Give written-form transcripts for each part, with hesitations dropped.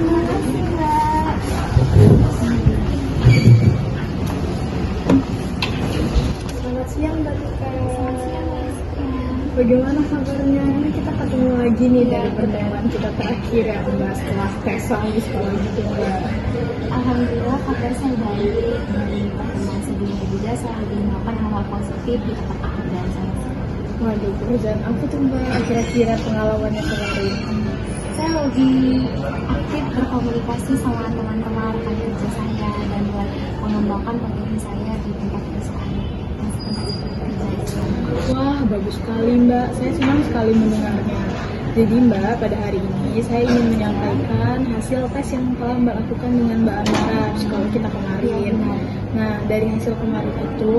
Terima kasih, Mbak. Selamat siang Mbak Tika. Selamat siang, Mbak Rizky. Bagaimana kabarnya? Ini kita ketemu lagi nih dari pertemuan kita terakhir ya Mbak setelah tes di sekolah gitu Mbak. Alhamdulillah kabar saya baik. Dari pertemuan sebelumnya juga saya lebih menemukan hal-hal positif di tempat pekerjaan saya. Waduh, pekerjaan apa tuh Mbak? Kira-kira pengalamannya kemarin? Saya lebih aktif berkomunikasi sama teman-teman rekan kerja saya dan mengembangkan potensi saya di tempat perusahaan tempat kerja saya. Wah, bagus sekali Mbak. Saya senang sekali mendengarnya. Jadi Mbak, pada hari ini saya ingin menyampaikan hasil tes yang telah Mbak lakukan dengan Mbak Amara sekolah kita kemarin. Nah, dari hasil kemarin itu,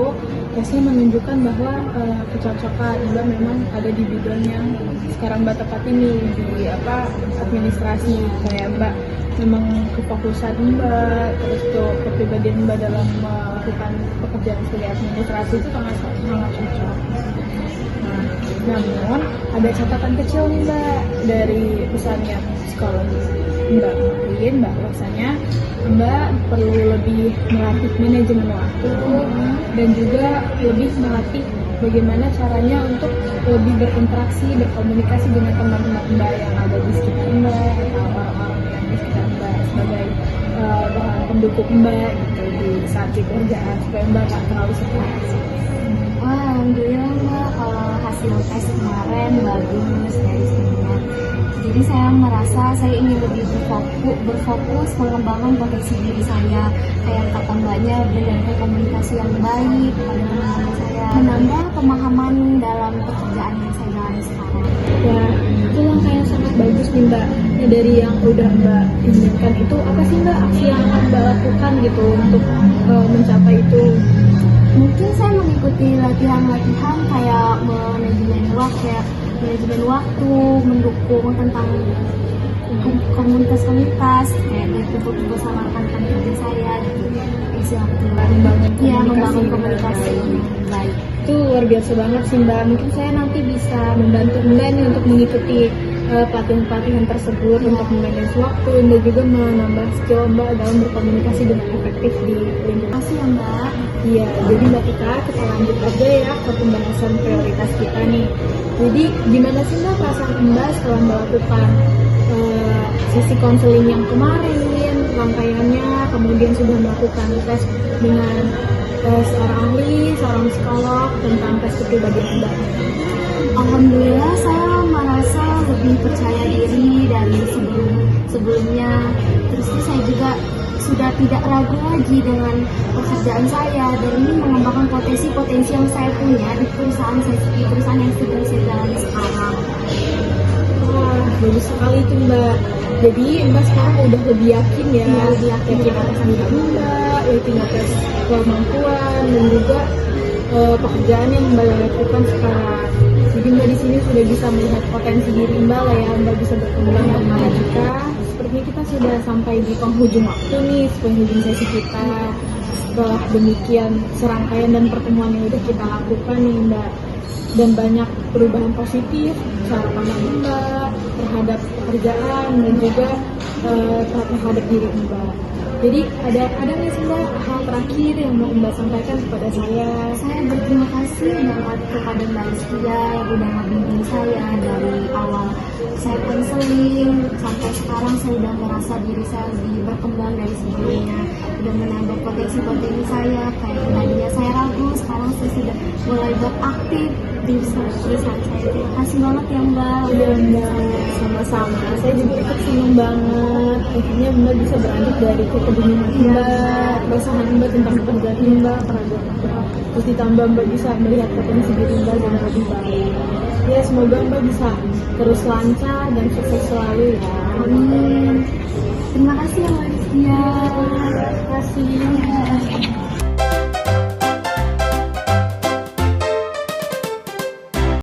tesnya menunjukkan bahwa kecocokan Mbak memang ada di bidang yang sekarang Mbak tepat ini, di administrasi. Kayak Mbak memang kefokusan Mbak, terus tuh kepribadian Mbak dalam melakukan pekerjaan sebagai administrasi itu sangat cocok. Namun ada catatan kecil nih Mbak dari pesannya sekolah Mbak kemarin bahwasanya Mbak perlu lebih melatih manajemen waktu dan juga lebih melatih bagaimana caranya untuk lebih berinteraksi, berkomunikasi dengan teman-teman Mbak yang ada di sekitar Mbak atau orang-orang yang di sekitar Mbak sebagai bahan pendukung Mbak gitu di saat di kerjaan supaya Mbak tak terlalu stres. Wah, alhamdulillah Mbak, kalau hasil tes kemarin bagus dari semuanya. Jadi saya merasa saya ingin lebih berfokus mengembangkan potensi diri saya. Kayak kata Mbaknya, belajar komunikasi yang baik kepada teman-teman saya, menambah pemahaman dalam pekerjaan yang saya jalani sekarang. Wah, itu langkah yang sangat bagus nih Mbak. Ya, dari yang udah Mbak inginkan itu apa sih Mbak aksi yang akan Mbak lakukan gitu untuk mencapai itu? Mungkin saya mengikuti latihan-latihan kayak manajemen waktu, mendukung tentang komunitas-komunitas kayak berkumpul sama rekan-rekan kerja saya gitu. Isi waktu membangun komunikasi yang baik. Itu luar biasa banget sih Mbak. Mungkin saya nanti bisa membantu Mbak nih untuk mengikuti pelatihan-pelatihan tersebut untuk memanage waktu dan juga menambah skill Mbak dalam berkomunikasi dengan efektif di lingkungan. Terima kasih ya Mbak. Iya, jadi Mbak Tika, kita lanjut aja ya ke pembahasan prioritas kita nih. Jadi gimana sih Mbak perasaan Mbak setelah melakukan sesi konseling yang kemarin, rangkaiannya, kemudian sudah melakukan tes dengan seorang ahli, seorang psikolog tentang tes kepribadian Mbak? Alhamdulillah saya merasa lebih percaya diri dari sebelumnya. Terus saya juga sudah tidak ragu lagi dengan pekerjaan saya dan ini mengembangkan potensi-potensi yang saya punya di perusahaan yang sedang saya jalani sekarang. Wah, bagus sekali itu Mbak. Jadi Mbak sekarang udah lebih yakin ya, lebih yakin atas diri Mbak, yakin atas kemampuan dan juga pekerjaan yang Mbak lakukan sekarang. Jadi Mbak di sini sudah bisa melihat potensi diri Mbak lah ya, Mbak bisa berkembang dengan Mbak Tika. Sepertinya kita sudah sampai di penghujung waktu nih, penghujung sesi kita. Setelah demikian serangkaian dan pertemuan yang udah kita lakukan nih Mbak, dan banyak perubahan positif cara pandang Mbak terhadap pekerjaan dan juga terhadap diri Mbak. Jadi ada nggak sih Mbak hal terakhir yang mau Mbak sampaikan kepada saya? Saya berterima kasih banget kepada Mbak Rizkia yang udah ngebimbing saya dari awal saya konseling sampai sekarang. Saya udah merasa diri saya lebih berkembang dari sebelumnya, udah menambah potensi saya. Kayak tadinya saya ragu, sekarang saya sudah mulai beraktif di perusahaan saya. Terima kasih banget ya Mbak. Udah Mbak, sama-sama. Saya juga ikut senang banget. Akhirnya Mbak bisa beranjak dari kebingungan Mbak, keresahan Mbak tentang pekerjaan Mbak, keraguan Mbak. Terus ditambah Mbak bisa melihat potensi diri Mbak yang lebih baik. Ya semoga Mbak bisa terus lancar dan sukses selalu ya. Amin. Terima kasih ya Mbak Rizkia. Terima kasih.